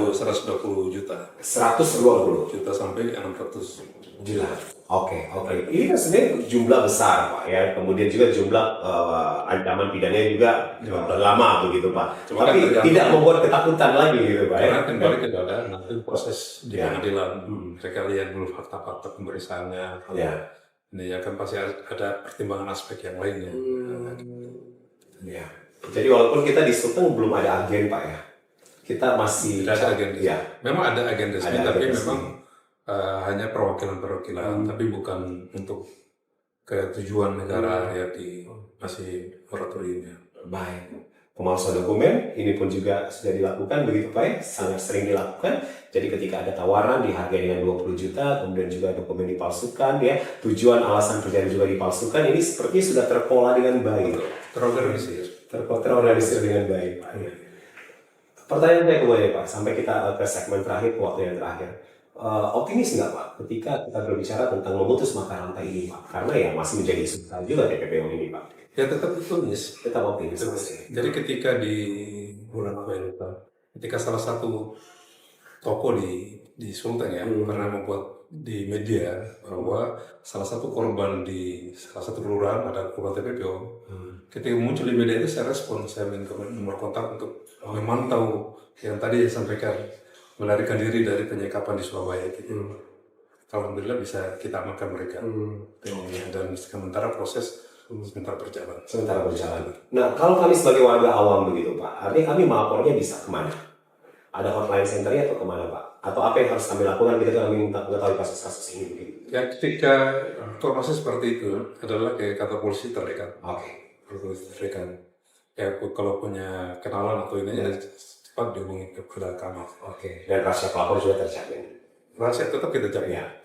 juta. 120 juta sampai 600 juta. Oke. Ini kan sebenarnya jumlah besar Pak ya. Kemudian juga jumlah ancaman pidananya juga lama begitu Pak. Tapi tidak membuat ketakutan lagi gitu Pak ya. Karena kembali kepada nanti proses di pengadilan. Mereka lihat dulu fakta-fakta pemeriksaannya. Ini ya kan pasti ada pertimbangan aspek yang lainnya. Ya. Jadi walaupun kita di Sulteng belum ada agen Pak ya. Kita masih tidak ada agen. Ya. Memang ada agen resmi tapi memang hanya perwakilan-perwakilan, tapi bukan untuk ke tujuan negara ya masih moratoriumnya. Baik. Pemalsuan dokumen ini pun juga sudah dilakukan begitu Pak ya, sangat sering dilakukan. Jadi ketika ada tawaran dihargai dengan 20 juta, kemudian juga dokumen dipalsukan ya, tujuan alasan perjalanan juga dipalsukan, ini seperti sudah terpola dengan baik. Terorganisir dengan baik Pak. Pertanyaan saya kemudian Pak, sampai kita ke segmen terakhir, waktu yang terakhir. Optimis nggak Pak ketika kita berbicara tentang memutus mata rantai ini Pak? Karena ya masih menjadi isu juga TPPO ini Pak. Ya tetap optimis. Tetap optimis. Jadi ketika di bulan apa ya lupa, ketika salah satu toko di Sulteng ya pernah membuat di media bahwa salah satu korban di salah satu kelurahan ada korban TPPO. Ketika muncul di media itu saya respon, saya minta nomor kontak untuk memantau yang tadi saya sampaikan. Melarikan diri dari penyekapan di Surabaya gitu. Alhamdulillah bisa kita amankan mereka. Dan sementara proses sementara berjalan. Nah, kalau kami sebagai warga awam begitu Pak, artinya kami melapornya bisa kemana? Ada hotline centernya atau kemana Pak? Atau apa yang harus kami lakukan ketika kami mengetahui kasus-kasus ini begitu? Ya ketika informasi seperti itu adalah ke kantor polisi terdekat. Polisi terdekat. Ya kalau punya kenalan atau ini cepat dihubungi ke kami. Dan rahasia pelapor juga terjamin. Rahasia tetap kita jaga.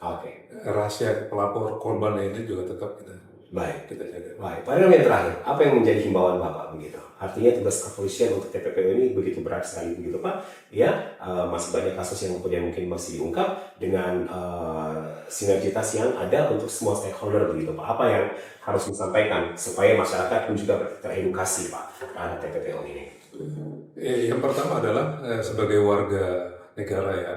Rahasia pelapor korban ini juga tetap kita jaga. Baik. Pada yang terakhir, apa yang menjadi himbauan Bapak begitu? Artinya tugas kepolisian untuk TPPO ini begitu berat sekali begitu Pak. Ya, masih banyak kasus yang kemudian mungkin masih diungkap dengan sinergitas yang ada untuk semua stakeholder begitu Pak. Apa yang harus disampaikan supaya masyarakat pun juga teredukasi Pak terhadap TPPO ini? Yang pertama adalah sebagai warga negara ya,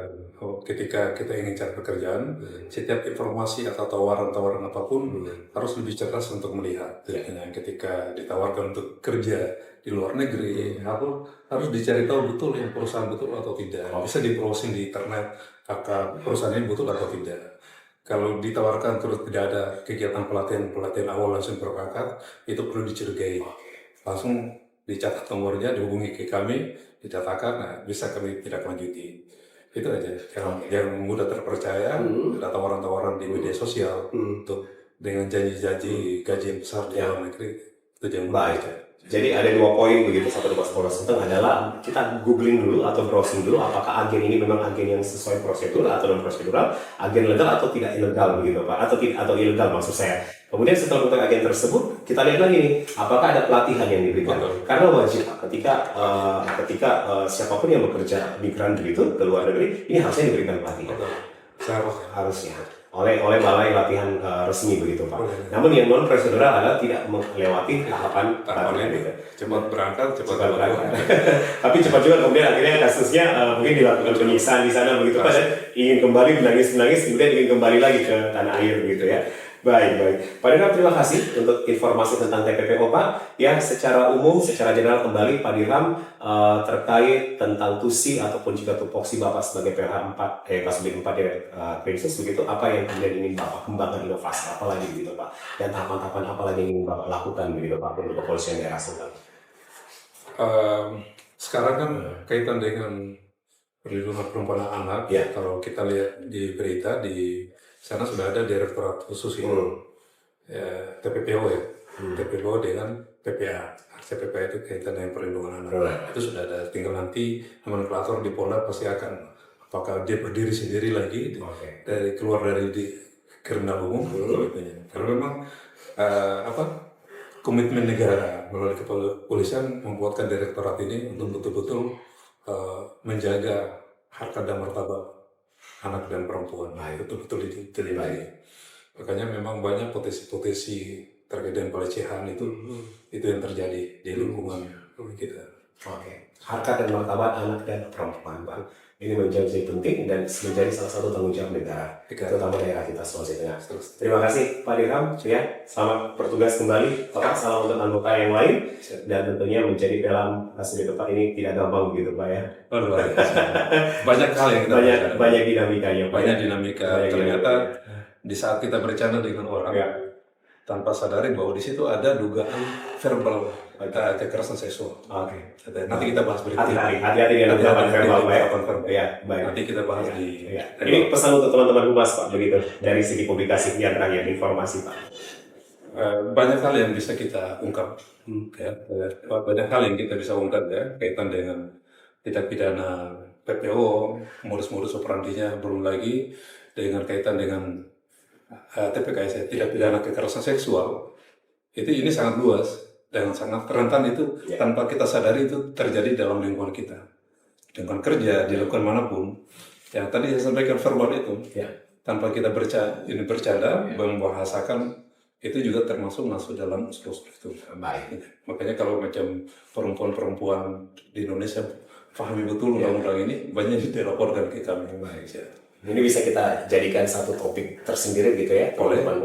ketika kita ingin cari pekerjaan, setiap informasi atau tawaran-tawaran apapun harus lebih cerdas untuk melihat. Ketika ditawarkan untuk kerja di luar negeri, harus dicari tahu betul yang perusahaan betul atau tidak. Bisa di browsing di internet, apakah perusahaan ini betul atau tidak. kalau ditawarkan terus tidak ada kegiatan pelatihan awal langsung berangkat, itu perlu dicurigai. Langsung dicatat nomornya, dihubungi ke kami, didatakan, nah bisa kami tidak lanjuti. Itu aja, jangan mudah terpercaya, ada tawaran-tawaran di media sosial untuk dengan janji-janji gaji yang besar di luar negeri, itu jangan mudah percaya. Jadi ada 2 poin begitu. Satu di Polda Sulteng adalah kita googling dulu atau browsing dulu apakah agen ini memang agen yang sesuai prosedur atau non prosedural, agen legal atau tidak ilegal begitu Pak, atau ilegal maksud saya. Kemudian setelah untuk agen tersebut kita lihat lagi nih apakah ada pelatihan yang diberikan. Karena wajib ketika siapapun yang bekerja migran begitu ke luar negeri ini harusnya diberikan pelatihan. Harusnya oleh balai latihan resmi begitu Pak. Namun yang non prosedural adalah tidak melewati tahapan itu. Cepat berangkat, cepat berangkat. Tapi cepat juga kemudian akhirnya kasusnya mungkin dilakukan penyiksaan di sana begitu Pak, dan ingin kembali menangis kemudian ingin kembali lagi ke tanah air begitu ya. Baik. Pak Dirham, terima kasih untuk informasi tentang TPPO Pak. Ya, secara umum, secara general kembali Pak Dirham terkait tentang TUSI ataupun juga tupoksi Bapak sebagai PLH 4, Kasubdit 4 Krimsus begitu, apa yang kemudian ingin Bapak kembangkan inovasi apa lagi begitu Pak? Dan tahapan-tahapan apa lagi yang ingin Bapak lakukan begitu Pak untuk kepolisian daerah Sulteng? Sekarang kan kaitan dengan perlindungan perempuan dan anak, kalau kita lihat di berita di sana sudah ada direktorat khusus TPPO ya, TPPO dengan PPA. TPPA itu kaitan dengan perlindungan anak. Itu sudah ada, tinggal nanti nomenklatur di Polda pasti akan apakah dia berdiri sendiri lagi keluar dari di kriminal umum karena memang komitmen negara melalui kepolisian membuatkan direktorat ini untuk betul-betul menjaga harkat dan martabat anak dan perempuan, betul-betul diteliti. Makanya memang banyak potensi-potensi terkait dengan pelecehan itu yang terjadi di lingkungan kita. Harkat dan martabat anak dan perempuan, Pak. Ini menjadi penting dan menjadi salah satu tanggung jawab negara, terutama daerah kita Sulawesi Tengah. Terima kasih Pak Dirham, ya. Selamat bertugas kembali. Bapak, salam untuk anggota yang lain dan tentunya menjadi dalam Kasubdit Tempat ini tidak gampang begitu Pak ya. Banyak hal yang kita banyak dinamikanya. Banyak dinamika. Ternyata di saat kita bercanda dengan orang tanpa sadari bahwa di situ ada dugaan verbal kekerasan seksual. Nanti kita bahas berikutnya. Hati-hati dengan dugaan verbal, baik. Nanti kita bahas di. Ini pesan untuk teman-teman humas Pak, begitu dari segi publikasi yang terakhir informasi Pak. Banyak hal yang bisa kita ungkap, banyak hal yang kita bisa ungkap kaitan dengan tindak pidana PPO, modus-modus operandinya, belum lagi dengan kaitan dengan TPKS, tindak pidana kekerasan seksual. Ini sangat luas dan sangat rentan itu tanpa kita sadari itu terjadi dalam lingkungan kita, lingkungan kerja, dilakukan manapun. Yang tadi saya sampaikan verbal itu, tanpa kita bercanda, membahasakan itu juga termasuk masuk dalam unsur-unsur itu. Makanya kalau macam perempuan-perempuan di Indonesia pahami betul undang-undang ini, banyak dilaporkan ke kami. Ini bisa kita jadikan satu topik tersendiri gitu ya, teman-teman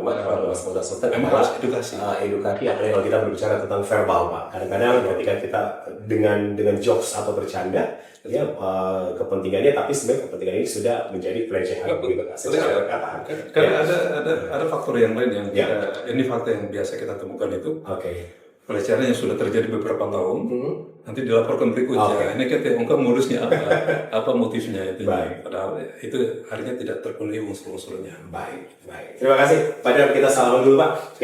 Polda Sulteng. Harus edukasi. Edukasi, apalagi kalau kita berbicara tentang verbal Pak. Kadang-kadang ketika kita dengan jokes atau bercanda, kepentingannya, tapi sebenarnya kepentingan ini sudah menjadi pelecehan begitu secara perkataan. Karena ada faktor yang lain yang ini fakta yang biasa kita temukan itu. Pelecehan yang sudah terjadi beberapa tahun, nanti dilaporkan berikutnya. Ini kita ungkap modusnya apa motifnya itu. Padahal itu akhirnya tidak terpenuhi unsur-unsurnya. Baik. Terima kasih. Padahal kita salaman dulu Pak.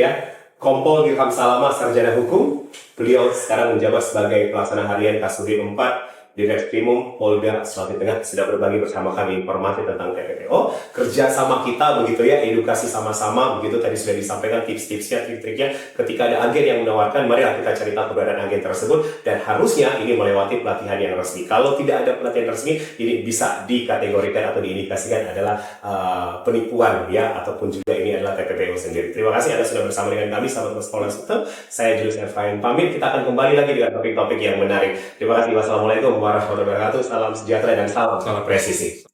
Kompol Dirham Salama, sarjana hukum. Beliau sekarang menjabat sebagai pelaksana harian Kasubdit 4 Direskrimum Polda Sulawesi Tengah, sudah berbagi bersama kami informasi tentang TPPO, kerjasama kita begitu ya, edukasi sama-sama begitu. Tadi sudah disampaikan tips-tipsnya, trik-triknya. Ketika ada agen yang menawarkan, marilah kita cari tahu keberadaan agen tersebut, dan harusnya ini melewati pelatihan yang resmi. Kalau tidak ada pelatihan resmi, ini bisa dikategorikan atau diindikasikan adalah penipuan ya, ataupun juga ini adalah TPPO sendiri. Terima kasih Anda sudah bersama dengan kami, sahabat Polda Sulteng. Saya Julius Efrain pamit. Kita akan kembali lagi dengan topik-topik yang menarik. Terima kasih. Wassalamualaikum warahmatullahi wabarakatuh. Salam sejahtera dan salam presisi.